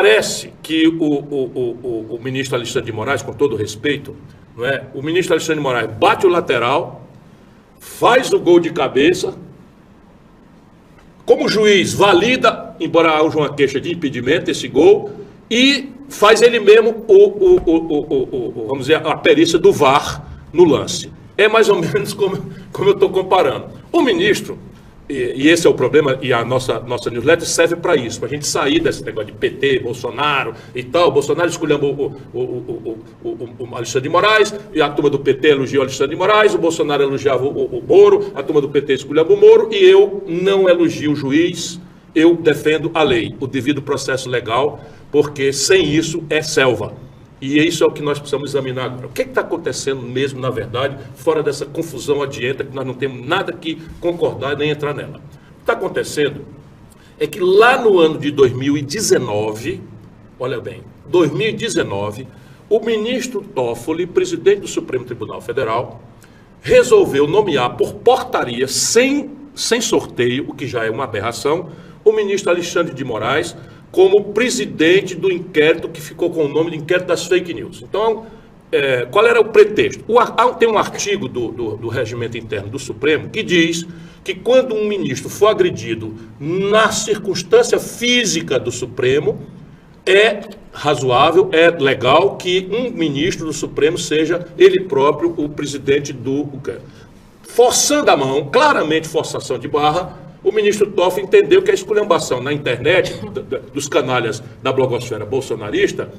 Parece que o ministro Alexandre de Moraes, com todo respeito, não é? O ministro Alexandre de Moraes bate o lateral, faz o gol de cabeça, como juiz valida, embora haja uma queixa de impedimento, esse gol, e faz ele mesmo vamos dizer, a perícia do VAR no lance. É mais ou menos como eu estou comparando. O ministro, e esse é o problema, e a nossa newsletter serve para isso, para a gente sair desse negócio de PT, Bolsonaro e tal. O Bolsonaro escolheu o Alexandre de Moraes, e a turma do PT elogiou o Alexandre de Moraes, o Bolsonaro elogiava o Moro, a turma do PT escolheu o Moro, e eu não elogio o juiz, eu defendo a lei, o devido processo legal, porque sem isso é selva. E isso é o que nós precisamos examinar agora. O que está acontecendo mesmo, na verdade, fora dessa confusão adianta, que nós não temos nada que concordar nem entrar nela. O que está acontecendo é que lá no ano de 2019, olha bem, 2019, o ministro Toffoli, presidente do Supremo Tribunal Federal, resolveu nomear por portaria, sem sorteio, o que já é uma aberração, o ministro Alexandre de Moraes como presidente do inquérito que ficou com o nome de inquérito das fake news. Então, qual era o pretexto? Tem um artigo do regimento interno do Supremo que diz que quando um ministro for agredido na circunstância física do Supremo, é razoável, é legal que um ministro do Supremo seja ele próprio o presidente do... Forçando a mão, claramente forçação de barra, o ministro Toffoli entendeu que a esculhambação na internet dos canalhas da blogosfera bolsonarista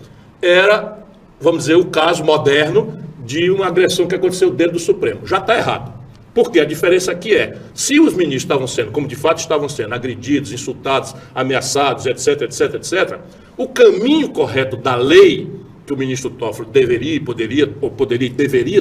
era, vamos dizer, o caso moderno de uma agressão que aconteceu dentro do Supremo. Já está errado. Porque a diferença aqui é, se os ministros estavam sendo, como de fato estavam sendo, agredidos, insultados, ameaçados, etc, etc, etc, o caminho correto da lei que o ministro Toffoli deveria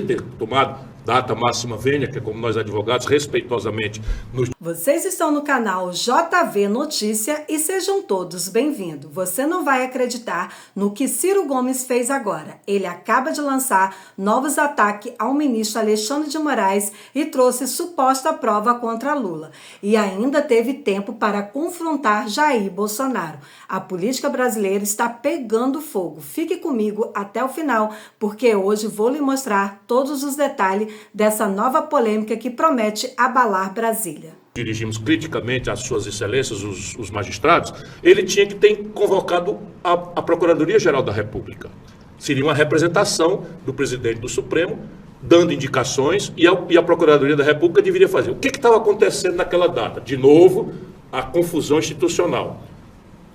ter tomado, data máxima vênia, que é como nós advogados respeitosamente nos... Vocês estão no canal JV Notícia e sejam todos bem-vindos. Você não vai acreditar no que Ciro Gomes fez agora. Ele acaba de lançar novos ataques ao ministro Alexandre de Moraes e trouxe suposta prova contra Lula. E ainda teve tempo para confrontar Jair Bolsonaro. A política brasileira está pegando fogo. Fique comigo até o final, porque hoje vou lhe mostrar todos os detalhes dessa nova polêmica que promete abalar Brasília. Dirigimos criticamente às suas excelências, os magistrados, ele tinha que ter convocado a Procuradoria-Geral da República. Seria uma representação do presidente do Supremo, dando indicações, e a Procuradoria da República deveria fazer. O que estava acontecendo naquela data? De novo, a confusão institucional.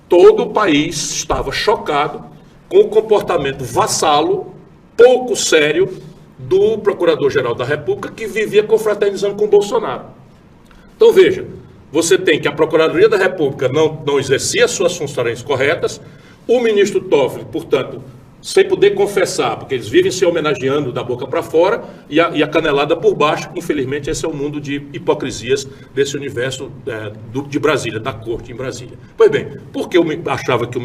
Todo o país estava chocado com o comportamento vassalo, pouco sério, do Procurador-Geral da República, que vivia confraternizando com o Bolsonaro. Então, veja, você tem que a Procuradoria da República não exercia as suas funções corretas, o ministro Toffoli, portanto, sem poder confessar, porque eles vivem se homenageando da boca para fora, e a canelada por baixo. Infelizmente, esse é o mundo de hipocrisias desse universo de Brasília, da corte em Brasília. Pois bem, porque eu achava que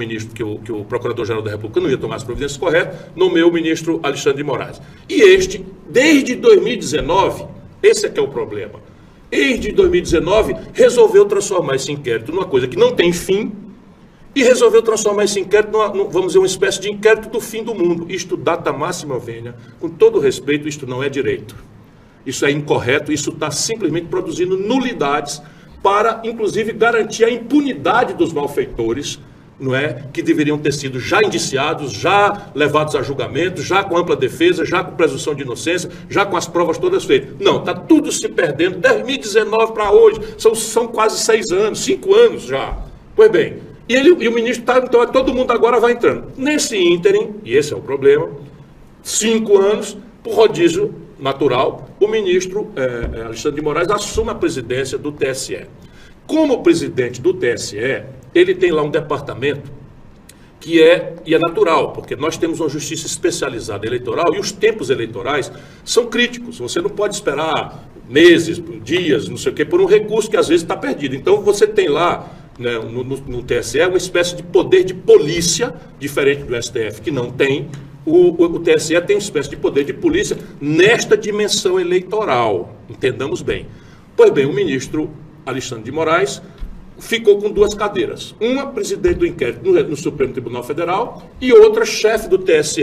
o Procurador-Geral da República não ia tomar as providências corretas, nomeou o ministro Alexandre de Moraes. E este, desde 2019, esse é que é o problema, desde 2019, resolveu transformar esse inquérito numa coisa que não tem fim, e resolveu transformar esse inquérito vamos dizer, uma espécie de inquérito do fim do mundo. Isto, data máxima vênia, com todo respeito, isto não é direito. Isso é incorreto, isso está simplesmente produzindo nulidades para, inclusive, garantir a impunidade dos malfeitores, não é? Que deveriam ter sido já indiciados, já levados a julgamento, já com ampla defesa, já com presunção de inocência, já com as provas todas feitas. Não, está tudo se perdendo, 2019 para hoje, são quase 6 anos, 5 anos já. Pois bem, e o ministro está, então todo mundo agora vai entrando. Nesse ínterim, e esse é o problema, 5 anos, por rodízio natural, o ministro Alexandre de Moraes assume a presidência do TSE. Como presidente do TSE, ele tem lá um departamento que é natural, porque nós temos uma justiça especializada eleitoral e os tempos eleitorais são críticos. Você não pode esperar meses, dias, não sei o quê, por um recurso que às vezes está perdido. Então você tem lá, né, no TSE, uma espécie de poder de polícia, diferente do STF, que não tem. O TSE tem uma espécie de poder de polícia nesta dimensão eleitoral, entendamos bem. Pois bem, o ministro Alexandre de Moraes ficou com 2 cadeiras. Uma, presidente do inquérito no Supremo Tribunal Federal, e outra, chefe do TSE.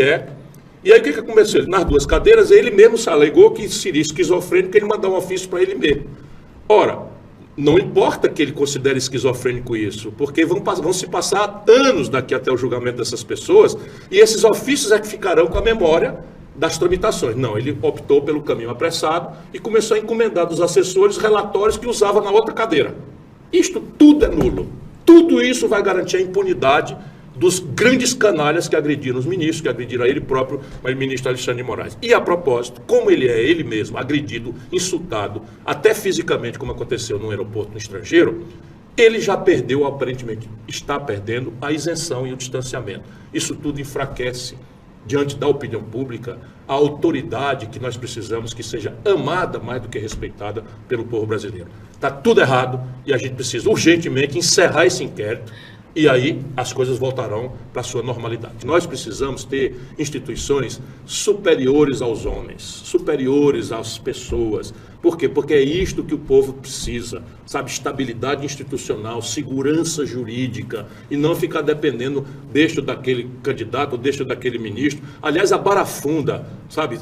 E aí o que aconteceu? Nas 2 cadeiras, ele mesmo se alegou que seria esquizofrênico, ele mandar um ofício para ele mesmo. Ora, não importa que ele considere esquizofrênico isso, porque vão se passar anos daqui até o julgamento dessas pessoas, e esses ofícios é que ficarão com a memória das tramitações. Não, ele optou pelo caminho apressado e começou a encomendar dos assessores relatórios que usava na outra cadeira. Isto tudo é nulo. Tudo isso vai garantir a impunidade dos grandes canalhas que agrediram os ministros, que agrediram a ele próprio, o ministro Alexandre de Moraes. E a propósito, como ele é ele mesmo agredido, insultado, até fisicamente, como aconteceu no aeroporto no estrangeiro, ele já perdeu, aparentemente, está perdendo a isenção e o distanciamento. Isso tudo enfraquece, diante da opinião pública, a autoridade que nós precisamos que seja amada mais do que respeitada pelo povo brasileiro. Está tudo errado e a gente precisa urgentemente encerrar esse inquérito e aí as coisas voltarão para a sua normalidade. Nós precisamos ter instituições superiores aos homens, superiores às pessoas. Por quê? Porque é isto que o povo precisa, sabe? Estabilidade institucional, segurança jurídica, e não ficar dependendo deste ou daquele candidato, ou deste ou daquele ministro. Aliás, a barafunda, sabe?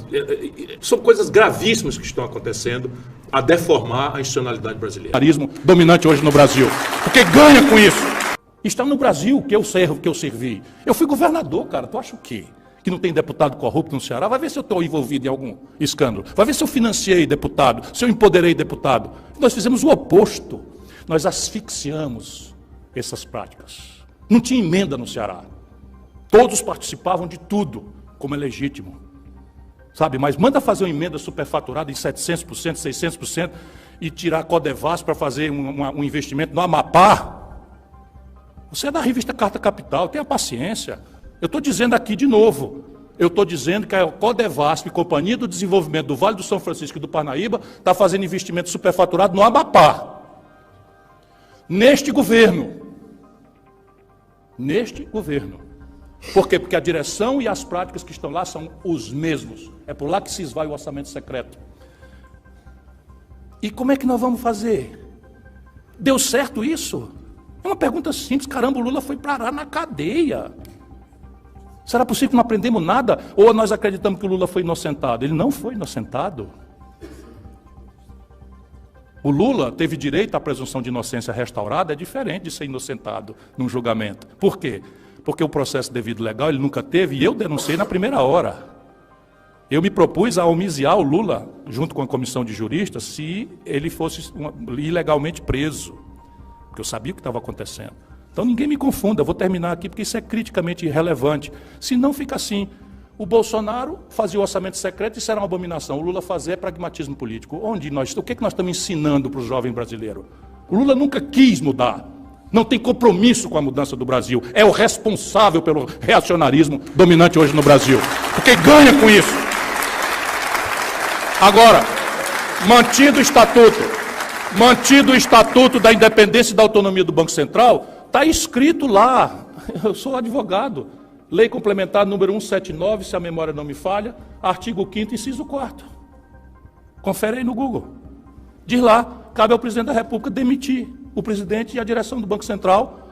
São coisas gravíssimas que estão acontecendo a deformar a institucionalidade brasileira. Dominante hoje no Brasil, porque ganha com isso. Está no Brasil que eu servi. Eu fui governador, cara, tu acha o quê? Que não tem deputado corrupto no Ceará? Vai ver se eu estou envolvido em algum escândalo. Vai ver se eu financiei deputado, se eu empoderei deputado. Nós fizemos o oposto. Nós asfixiamos essas práticas. Não tinha emenda no Ceará. Todos participavam de tudo, como é legítimo. Sabe, mas manda fazer uma emenda superfaturada em 700%, 600% e tirar a Codevasf para fazer um investimento no Amapá. Você é da revista Carta Capital, tenha paciência. Eu estou dizendo aqui de novo, eu estou dizendo que a Codevasf, Companhia do Desenvolvimento do Vale do São Francisco e do Parnaíba, está fazendo investimento superfaturado no Amapá. Neste governo. Neste governo. Por quê? Porque a direção e as práticas que estão lá são os mesmos. É por lá que se esvai o orçamento secreto. E como é que nós vamos fazer? Deu certo isso? É uma pergunta simples. Caramba, o Lula foi parar na cadeia. Será possível que não aprendemos nada? Ou nós acreditamos que o Lula foi inocentado? Ele não foi inocentado. O Lula teve direito à presunção de inocência restaurada, é diferente de ser inocentado num julgamento. Por quê? Porque o processo devido legal ele nunca teve, e eu denunciei na primeira hora. Eu me propus a homiziar o Lula, junto com a comissão de juristas, se ele fosse ilegalmente preso. Porque eu sabia o que estava acontecendo. Então ninguém me confunda, eu vou terminar aqui porque isso é criticamente irrelevante. Se não fica assim, o Bolsonaro fazia o orçamento secreto e isso era uma abominação. O Lula fazia pragmatismo político. O que nós estamos ensinando para o jovem brasileiro? O Lula nunca quis mudar. Não tem compromisso com a mudança do Brasil. É o responsável pelo reacionarismo dominante hoje no Brasil. Porque ganha com isso. Agora, mantido o estatuto da independência e da autonomia do Banco Central, está escrito lá, eu sou advogado, Lei Complementar número 179, se a memória não me falha, artigo 5º, inciso 4º. Confere aí no Google. Diz lá, cabe ao presidente da República demitir o presidente e a direção do Banco Central,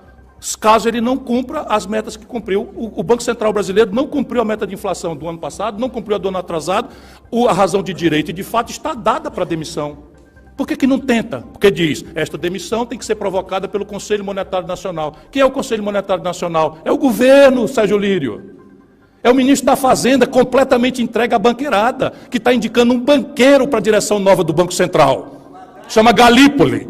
caso ele não cumpra as metas que cumpriu. O Banco Central brasileiro não cumpriu a meta de inflação do ano passado, não cumpriu a do ano atrasado, a razão de direito e de fato está dada para demissão. Por que não tenta? Porque diz, esta demissão tem que ser provocada pelo Conselho Monetário Nacional. Quem é o Conselho Monetário Nacional? É o governo, Sérgio Lírio. É o ministro da Fazenda, completamente entregue à banqueirada, que está indicando um banqueiro para a direção nova do Banco Central. Chama Galípoli.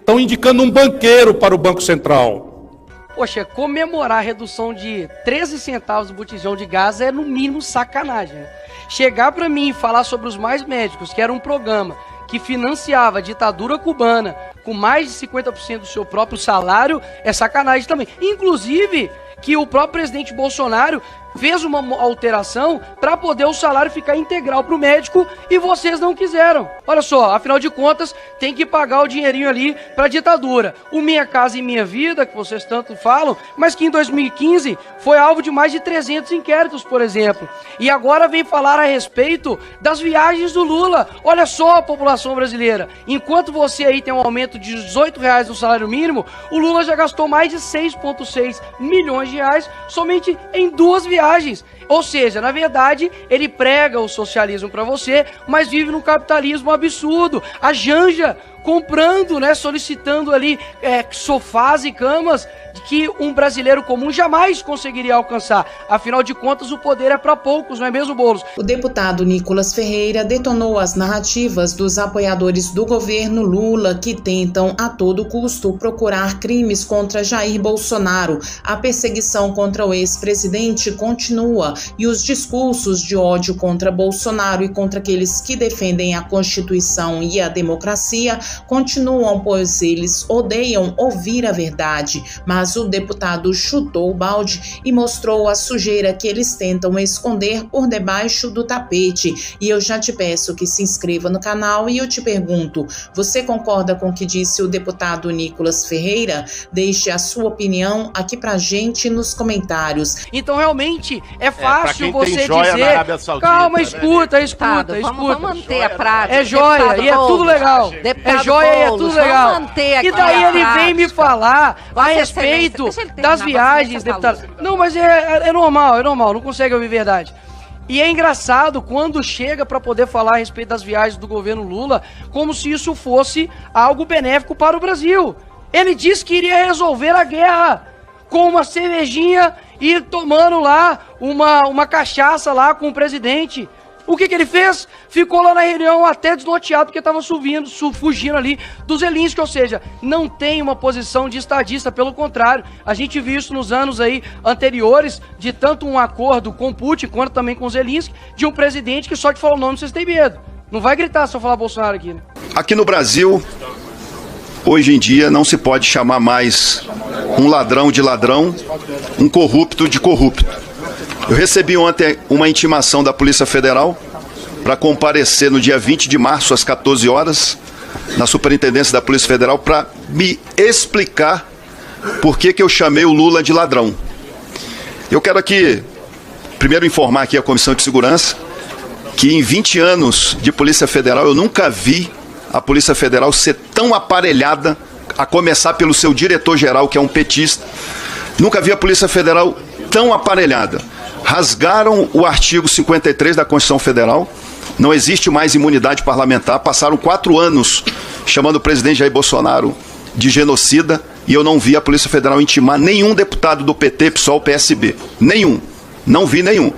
Estão indicando um banqueiro para o Banco Central. Poxa, comemorar a redução de 13 centavos do botijão de gás é no mínimo sacanagem, né? Chegar para mim e falar sobre os Mais Médicos, que era um programa que financiava a ditadura cubana com mais de 50% do seu próprio salário, é sacanagem também. Inclusive, que o próprio presidente Bolsonaro fez uma alteração para poder o salário ficar integral para o médico e vocês não quiseram. Olha só, afinal de contas, tem que pagar o dinheirinho ali para a ditadura. O Minha Casa e Minha Vida, que vocês tanto falam, mas que em 2015 foi alvo de mais de 300 inquéritos, por exemplo. E agora vem falar a respeito das viagens do Lula. Olha só, a população brasileira, enquanto você aí tem um aumento de R$18 no salário mínimo, o Lula já gastou mais de 6,6 milhões de reais somente em 2 viagens. Ou seja, na verdade, ele prega o socialismo para você, mas vive num capitalismo absurdo. A Janja comprando, né, solicitando ali sofás e camas que um brasileiro comum jamais conseguiria alcançar. Afinal de contas, o poder é para poucos, não é mesmo, Boulos? O deputado Nicolas Ferreira detonou as narrativas dos apoiadores do governo Lula que tentam a todo custo procurar crimes contra Jair Bolsonaro. A perseguição contra o ex-presidente continua e os discursos de ódio contra Bolsonaro e contra aqueles que defendem a Constituição e a democracia continuam, pois eles odeiam ouvir a verdade. Mas o deputado chutou o balde e mostrou a sujeira que eles tentam esconder por debaixo do tapete. E eu já te peço que se inscreva no canal e eu te pergunto, você concorda com o que disse o deputado Nicolas Ferreira? Deixe a sua opinião aqui pra gente nos comentários. Então realmente é fácil você dizer, calma, escuta. Vamos manter a prática. É joia e é tudo legal. É joia e é tudo legal. E daí ele vem me falar a respeito das viagens, deputado. Não, mas é normal, não consegue ouvir verdade. E é engraçado quando chega para poder falar a respeito das viagens do governo Lula, como se isso fosse algo benéfico para o Brasil. Ele disse que iria resolver a guerra com uma cervejinha e tomando lá uma cachaça lá com o presidente. O que ele fez? Ficou lá na reunião até desnorteado porque estava fugindo ali do Zelensky, ou seja, não tem uma posição de estadista, pelo contrário, a gente viu isso nos anos aí anteriores, de tanto um acordo com Putin quanto também com Zelensky, de um presidente que só te fala o nome, vocês têm medo. Não vai gritar se eu falar Bolsonaro aqui, né? Aqui no Brasil, hoje em dia, não se pode chamar mais um ladrão de ladrão, um corrupto de corrupto. Eu recebi ontem uma intimação da Polícia Federal para comparecer no dia 20 de março, às 14 horas, na Superintendência da Polícia Federal, para me explicar por que eu chamei o Lula de ladrão. Eu quero aqui, primeiro, informar aqui a Comissão de Segurança que em 20 anos de Polícia Federal eu nunca vi a Polícia Federal ser tão aparelhada, a começar pelo seu diretor-geral, que é um petista. Nunca vi a Polícia Federal tão aparelhada. Rasgaram o artigo 53 da Constituição Federal, não existe mais imunidade parlamentar, passaram 4 anos chamando o presidente Jair Bolsonaro de genocida e eu não vi a Polícia Federal intimar nenhum deputado do PT, PSOL, PSB. Nenhum. Não vi nenhum.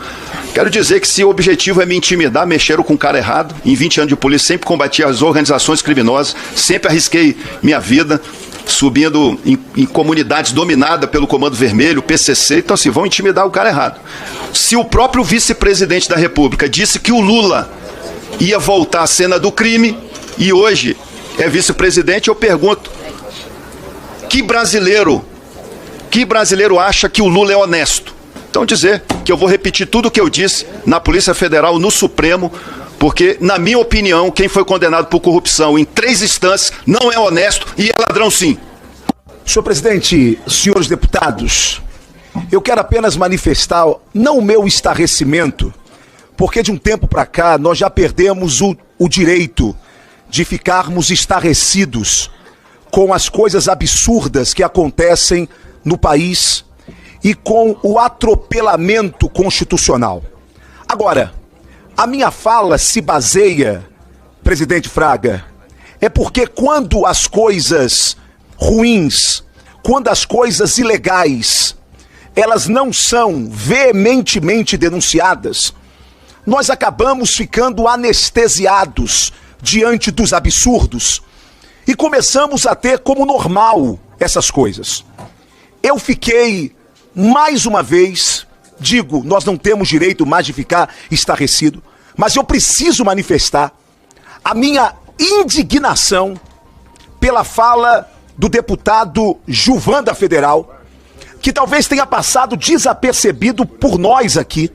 Quero dizer que se o objetivo é me intimidar, mexeram com o cara errado. Em 20 anos de polícia sempre combati as organizações criminosas, sempre arrisquei minha vida, subindo em comunidades dominadas pelo Comando Vermelho, PCC, então assim, vão intimidar o cara errado. Se o próprio vice-presidente da República disse que o Lula ia voltar à cena do crime e hoje é vice-presidente, eu pergunto, que brasileiro acha que o Lula é honesto? Então dizer que eu vou repetir tudo o que eu disse na Polícia Federal, no Supremo, porque, na minha opinião, quem foi condenado por corrupção em 3 instâncias não é honesto e é ladrão sim. Senhor presidente, senhores deputados, eu quero apenas manifestar, não o meu estarrecimento, porque de um tempo para cá nós já perdemos o direito de ficarmos estarrecidos com as coisas absurdas que acontecem no país e com o atropelamento constitucional. Agora, a minha fala se baseia, presidente Fraga, é porque quando as coisas ruins, quando as coisas ilegais, elas não são veementemente denunciadas, nós acabamos ficando anestesiados diante dos absurdos e começamos a ter como normal essas coisas. Eu fiquei, mais uma vez, digo, nós não temos direito mais de ficar estarrecido, mas eu preciso manifestar a minha indignação pela fala do deputado Gilvan da Federal, que talvez tenha passado desapercebido por nós aqui,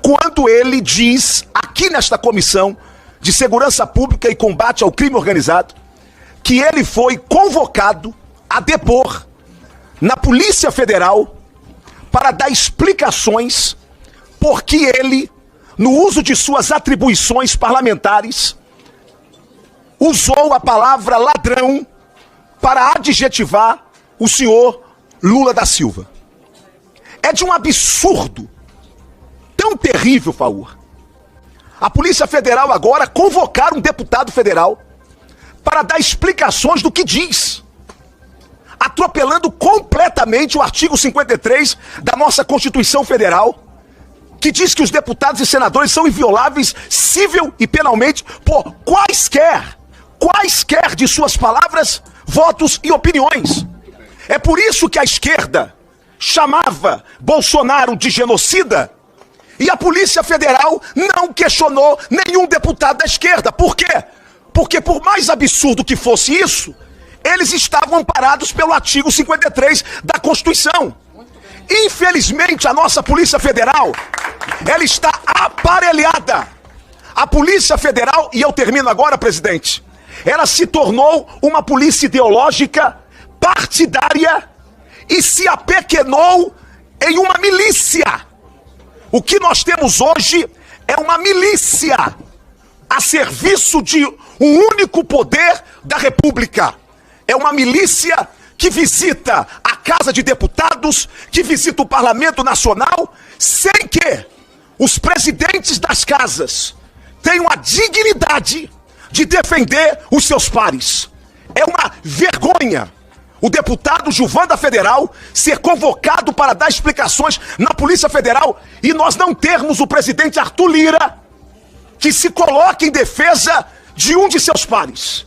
quando ele diz, aqui nesta Comissão de Segurança Pública e Combate ao Crime Organizado, que ele foi convocado a depor na Polícia Federal para dar explicações porque ele, no uso de suas atribuições parlamentares, usou a palavra ladrão para adjetivar o senhor Lula da Silva. É de um absurdo tão terrível, Faur. A Polícia Federal agora convocar um deputado federal para dar explicações do que diz, atropelando completamente o artigo 53 da nossa Constituição Federal, que diz que os deputados e senadores são invioláveis civil e penalmente por quaisquer de suas palavras, votos e opiniões. É por isso que a esquerda chamava Bolsonaro de genocida e a Polícia Federal não questionou nenhum deputado da esquerda. Por quê? Porque por mais absurdo que fosse isso, eles estavam amparados pelo artigo 53 da Constituição. Infelizmente, a nossa Polícia Federal, ela está aparelhada. A Polícia Federal, e eu termino agora, presidente, ela se tornou uma polícia ideológica, partidária, e se apequenou em uma milícia. O que nós temos hoje é uma milícia a serviço de um único poder da República. É uma milícia que visita a Casa de Deputados, que visita o Parlamento Nacional, sem que os presidentes das casas tenham a dignidade de defender os seus pares. É uma vergonha o deputado Gilvan da Federal ser convocado para dar explicações na Polícia Federal e nós não termos o presidente Arthur Lira que se coloque em defesa de um de seus pares.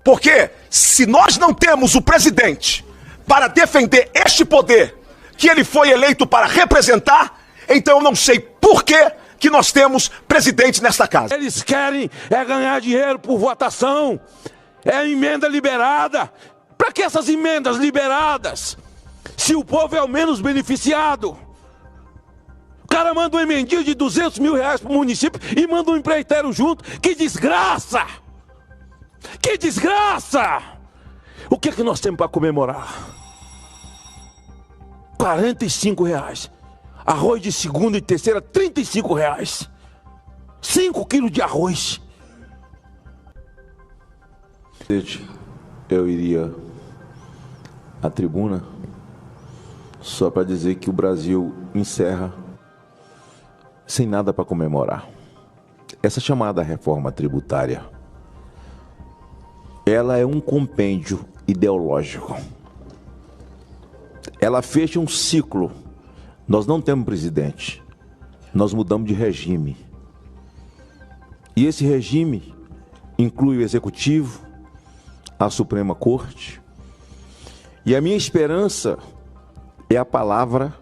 Porque se nós não temos o presidente para defender este poder que ele foi eleito para representar, então eu não sei por que nós temos presidente nesta casa. Eles querem ganhar dinheiro por votação, emenda liberada. Para que essas emendas liberadas, se o povo é o menos beneficiado? O cara manda uma emendinha de 200 mil reais para o município e manda um empreiteiro junto. Que desgraça! Que desgraça! O que é que nós temos para comemorar? 45 reais. Arroz de segunda e terceira, 35 reais. 5 quilos de arroz. Eu iria à tribuna só para dizer que o Brasil encerra sem nada para comemorar. Essa chamada reforma tributária, ela é um compêndio ideológico. Ela fecha um ciclo. Nós não temos presidente. Nós mudamos de regime. E esse regime inclui o Executivo, a Suprema Corte. E a minha esperança é a palavra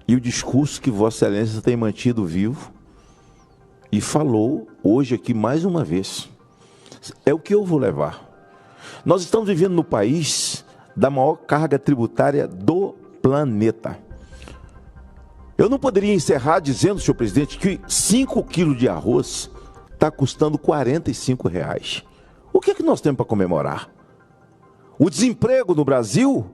e o discurso que Vossa Excelência tem mantido vivo e falou hoje aqui mais uma vez. É o que eu vou levar. Nós estamos vivendo no país da maior carga tributária do planeta. Eu não poderia encerrar dizendo, senhor presidente, que 5 quilos de arroz está custando 45 reais. O que é que nós temos para comemorar? O desemprego no Brasil,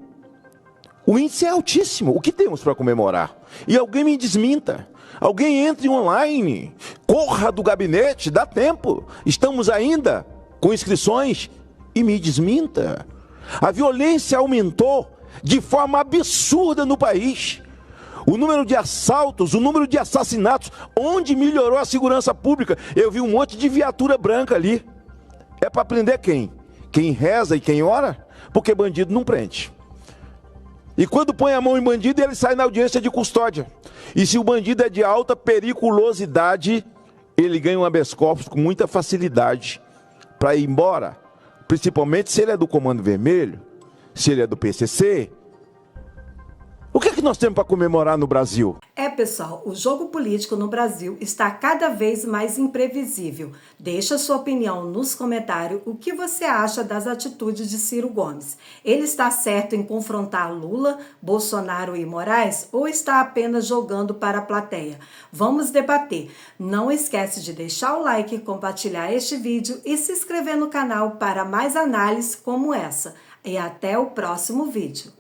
o índice é altíssimo. O que temos para comemorar? E alguém me desminta. Alguém entre online, corra do gabinete, dá tempo. Estamos ainda com inscrições e me desminta. A violência aumentou de forma absurda no país. O número de assaltos, o número de assassinatos, onde melhorou a segurança pública? Eu vi um monte de viatura branca ali. É para prender quem? Quem reza e quem ora? Porque bandido não prende. E quando põe a mão em bandido, ele sai na audiência de custódia. E se o bandido é de alta periculosidade, ele ganha um habeas corpus com muita facilidade para ir embora. Principalmente se ele é do Comando Vermelho, se ele é do PCC. O que é que nós temos para comemorar no Brasil? É pessoal, o jogo político no Brasil está cada vez mais imprevisível. Deixa sua opinião nos comentários o que você acha das atitudes de Ciro Gomes. Ele está certo em confrontar Lula, Bolsonaro e Moraes ou está apenas jogando para a plateia? Vamos debater. Não esquece de deixar o like, compartilhar este vídeo e se inscrever no canal para mais análises como essa. E até o próximo vídeo.